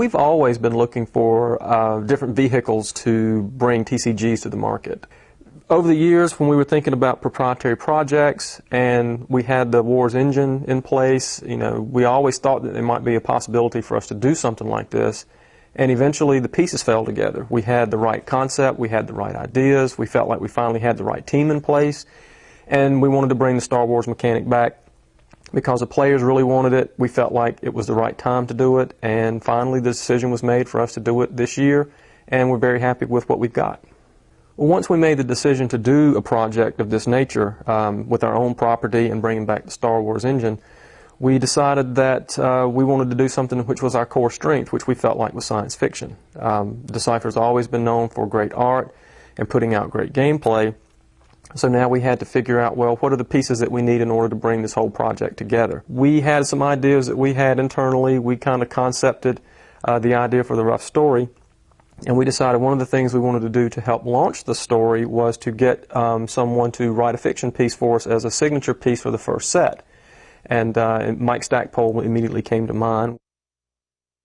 We've always been looking for different vehicles to bring TCGs to the market. Over the years, when we were thinking about proprietary projects and we had the Wars engine in place, we always thought that there might be a possibility for us to do something like this. And eventually the pieces fell together. We had the right concept, we had the right ideas, we felt like we finally had the right team in place, and we wanted to bring the Star Wars mechanic back because the players really wanted it. We felt like it was the right time to do it, and finally the decision was made for us to do it this year, and we're very happy with what we've got. Well, once we made the decision to do a project of this nature with our own property and bringing back the Star Wars engine, we decided that we wanted to do something which was our core strength, which we felt like was science fiction. Decipher's always been known for great art and putting out great gameplay. So now we had to figure out, well, what are the pieces that we need in order to bring this whole project together? We had some ideas that we had internally. We kind of concepted the idea for the rough story. And we decided one of the things we wanted to do to help launch the story was to get someone to write a fiction piece for us as a signature piece for the first set. And Mike Stackpole immediately came to mind.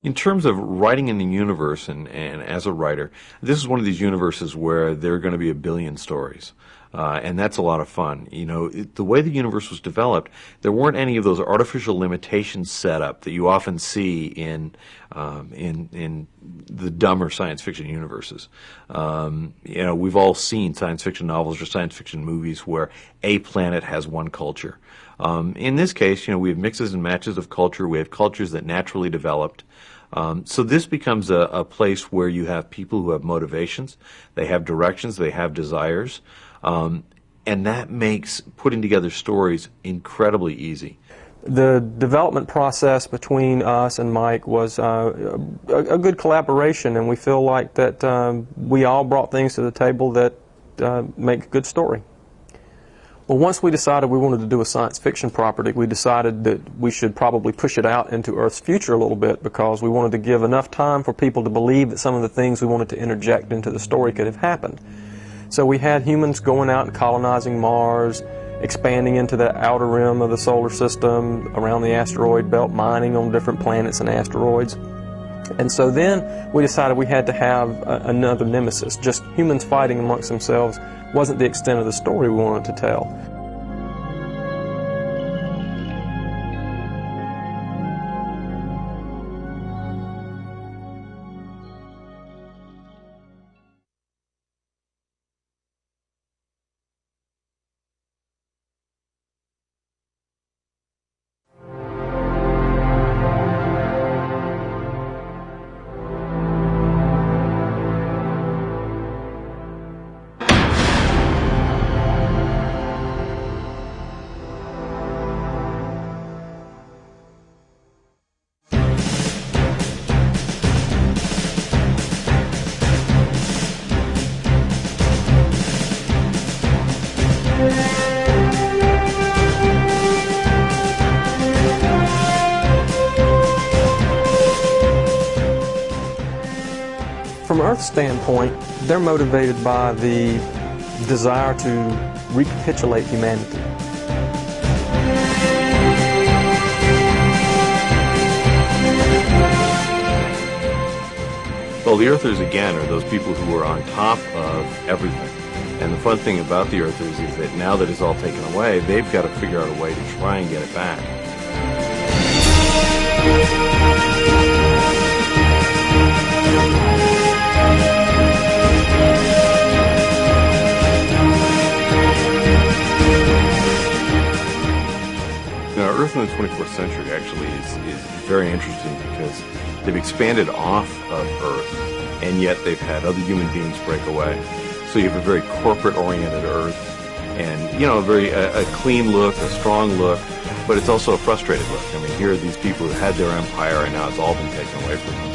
In terms of writing in the universe and as a writer, this is one of these universes where there are going to be a billion stories. And that's a lot of fun. The way the universe was developed, there weren't any of those artificial limitations set up that you often see in the dumber science fiction universes. We've all seen science fiction novels or science fiction movies where a planet has one culture. In this case, we have mixes and matches of culture. We have cultures that naturally developed. So this becomes a place where you have people who have motivations, they have directions, they have desires, and that makes putting together stories incredibly easy. The development process between us and Mike was a good collaboration, and we feel like that we all brought things to the table that make a good story. Well, once we decided we wanted to do a science fiction property, we decided that we should probably push it out into Earth's future a little bit because we wanted to give enough time for people to believe that some of the things we wanted to interject into the story could have happened. So we had humans going out and colonizing Mars, expanding into the outer rim of the solar system, around the asteroid belt, mining on different planets and asteroids. And so then we decided we had to have another nemesis. Just humans fighting amongst themselves wasn't the extent of the story we wanted to tell. From Earth's standpoint, they're motivated by the desire to recapitulate humanity. Well, the Earthers, again, are those people who are on top of everything. And the fun thing about the Earthers is that now that it's all taken away, they've got to figure out a way to try and get it back. Now, Earth in the 24th century actually is very interesting because they've expanded off of Earth, and yet they've had other human beings break away. So you have a very corporate-oriented Earth, and a clean look, a strong look, but it's also a frustrated look. I mean, here are these people who had their empire, and now it's all been taken away from them.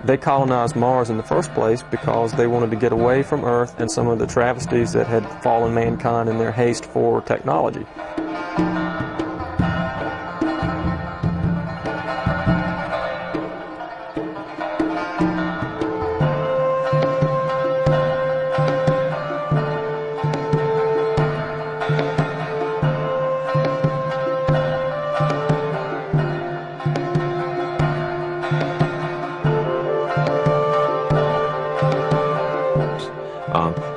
They colonized Mars in the first place because they wanted to get away from Earth and some of the travesties that had fallen mankind in their haste for technology.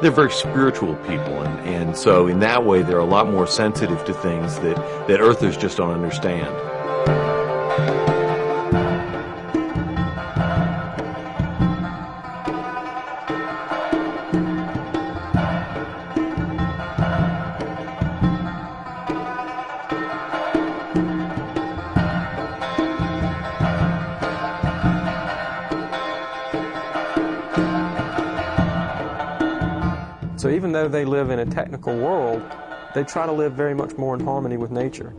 They're very spiritual people, and so in that way they're a lot more sensitive to things that Earthers just don't understand. So even though they live in a technical world, they try to live very much more in harmony with nature.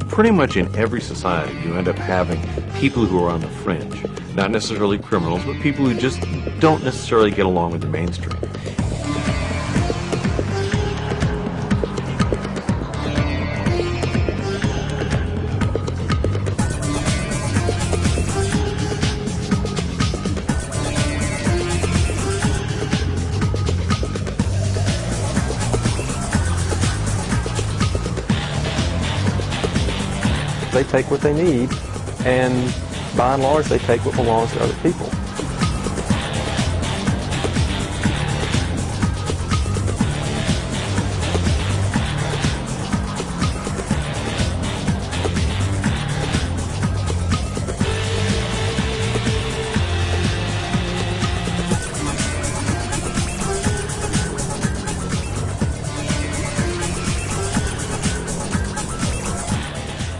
Pretty much in every society, you end up having people who are on the fringe. Not necessarily criminals, but people who just don't necessarily get along with the mainstream. They take what they need, and by and large, they take what belongs to other people.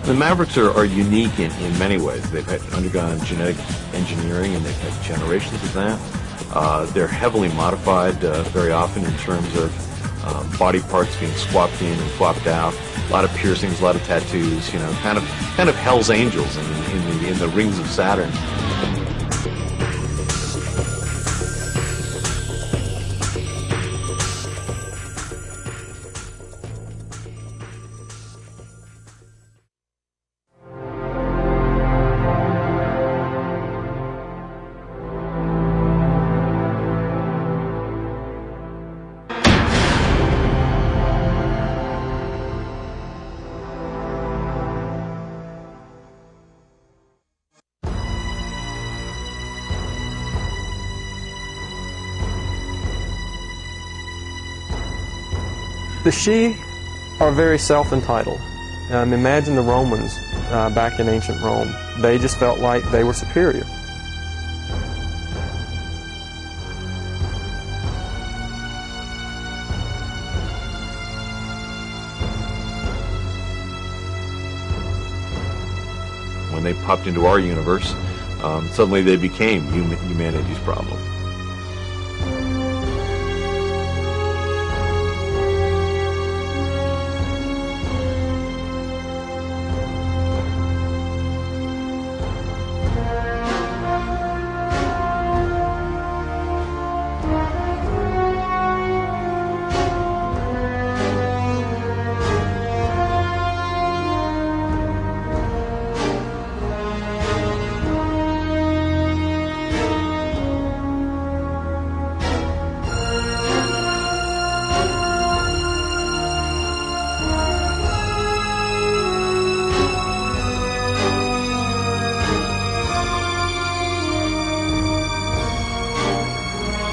The Mavericks are unique in many ways. They've undergone genetic engineering, and they've had generations of that. They're heavily modified very often in terms of body parts being swapped in and swapped out. A lot of piercings, a lot of tattoos. You know, kind of Hell's Angels in the rings of Saturn. The Shi are very self-entitled. Imagine the Romans back in ancient Rome. They just felt like they were superior. When they popped into our universe, suddenly they became humanity's problem.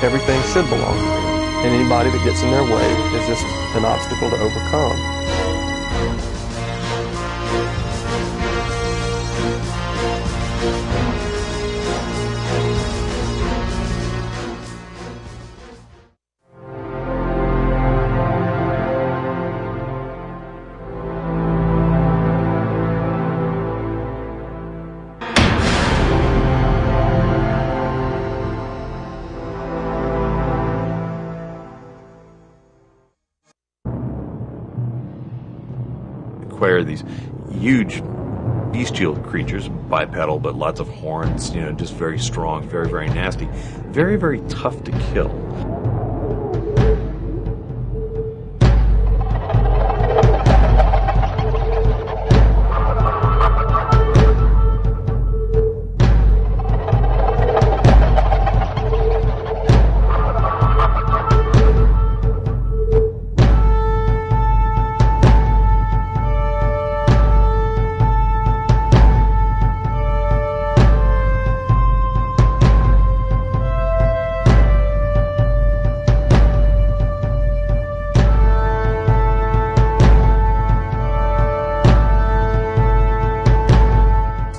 Everything should belong to them, and anybody that gets in their way is just an obstacle to overcome. Are these huge bestial creatures, bipedal, but lots of horns, just very strong, very, very nasty, very, very tough to kill.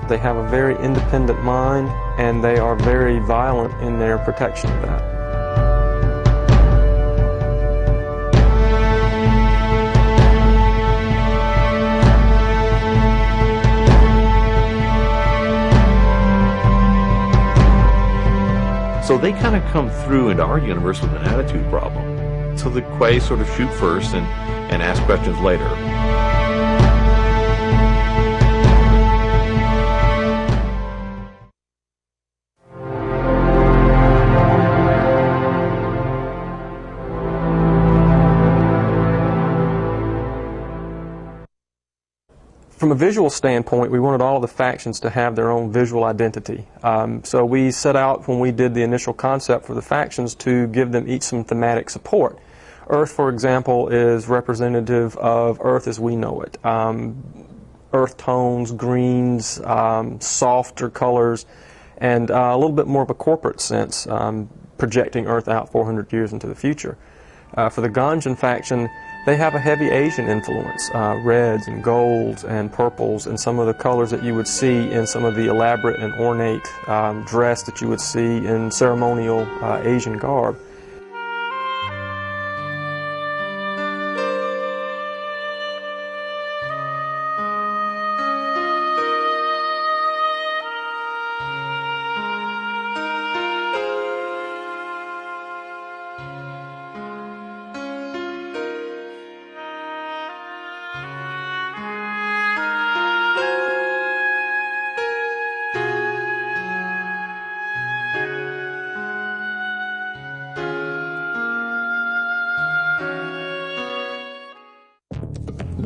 They have a very independent mind, and they are very violent in their protection of that. So they kind of come through into our universe with an attitude problem. So the Quay sort of shoot first and ask questions later. From a visual standpoint, we wanted all of the factions to have their own visual identity. So we set out, when we did the initial concept for the factions, to give them each some thematic support. Earth, for example, is representative of Earth as we know it. Earth tones, greens, softer colors, and a little bit more of a corporate sense, projecting Earth out 400 years into the future. For the Ganjan faction, they have a heavy Asian influence, reds and golds and purples, and some of the colors that you would see in some of the elaborate and ornate dress that you would see in ceremonial Asian garb.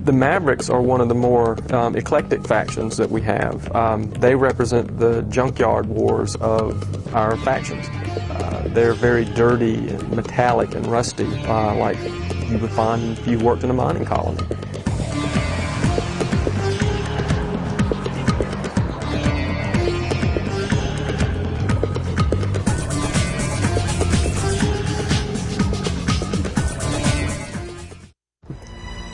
The Mavericks are one of the more eclectic factions that we have. They represent the junkyard wars of our factions. They're very dirty and metallic and rusty, like you would find if you worked in a mining colony.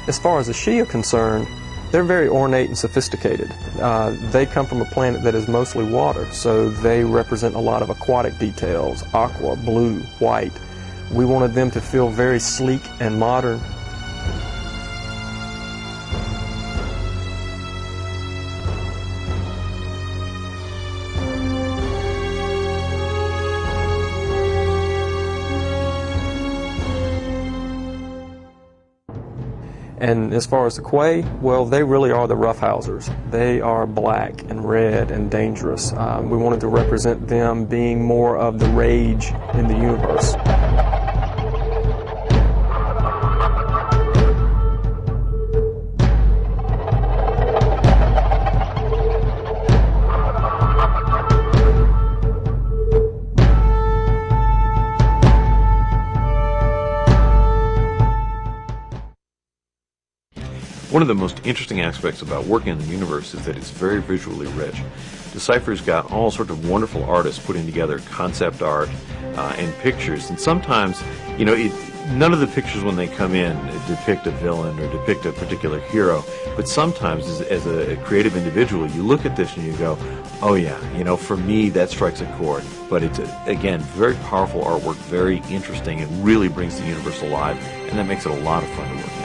As far as the Shi are concerned, they're very ornate and sophisticated. They come from a planet that is mostly water, so they represent a lot of aquatic details, aqua, blue, white. We wanted them to feel very sleek and modern. And as far as the Quay, well, they really are the roughhousers. They are black and red and dangerous. We wanted to represent them being more of the rage in the universe. One of the most interesting aspects about working in the universe is that it's very visually rich. Decipher's got all sorts of wonderful artists putting together concept art and pictures, and sometimes, none of the pictures when they come in depict a villain or depict a particular hero, but sometimes as a creative individual, you look at this and you go, Oh yeah, for me that strikes a chord. But it's, again, very powerful artwork, very interesting, and really brings the universe alive, and that makes it a lot of fun to work in.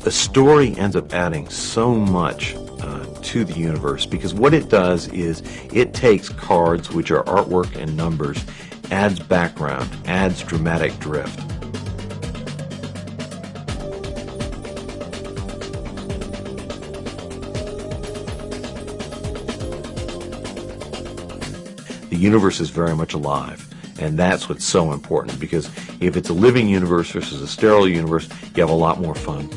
The story ends up adding so much to the universe, because what it does is it takes cards, which are artwork and numbers, adds background, adds dramatic drift. The universe is very much alive, and that's what's so important, because if it's a living universe versus a sterile universe, you have a lot more fun.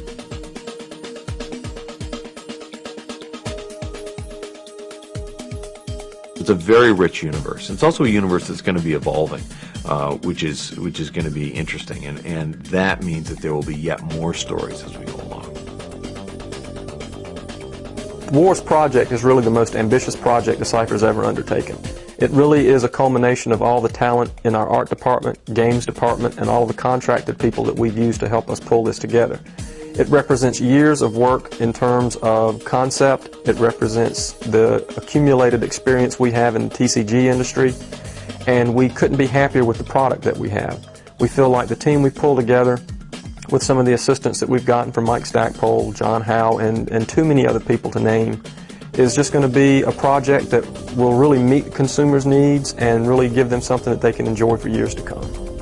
It's a very rich universe. It's also a universe that's going to be evolving, which is going to be interesting, and that means that there will be yet more stories as we go along. The Wars project is really the most ambitious project Decipher's ever undertaken. It really is a culmination of all the talent in our art department, games department, and all the contracted people that we've used to help us pull this together. It represents years of work in terms of concept. It represents the accumulated experience we have in the TCG industry, and we couldn't be happier with the product that we have. We feel like the team we pulled together, with some of the assistance that we've gotten from Mike Stackpole, John Howe, and too many other people to name, is just going to be a project that will really meet consumers' needs and really give them something that they can enjoy for years to come.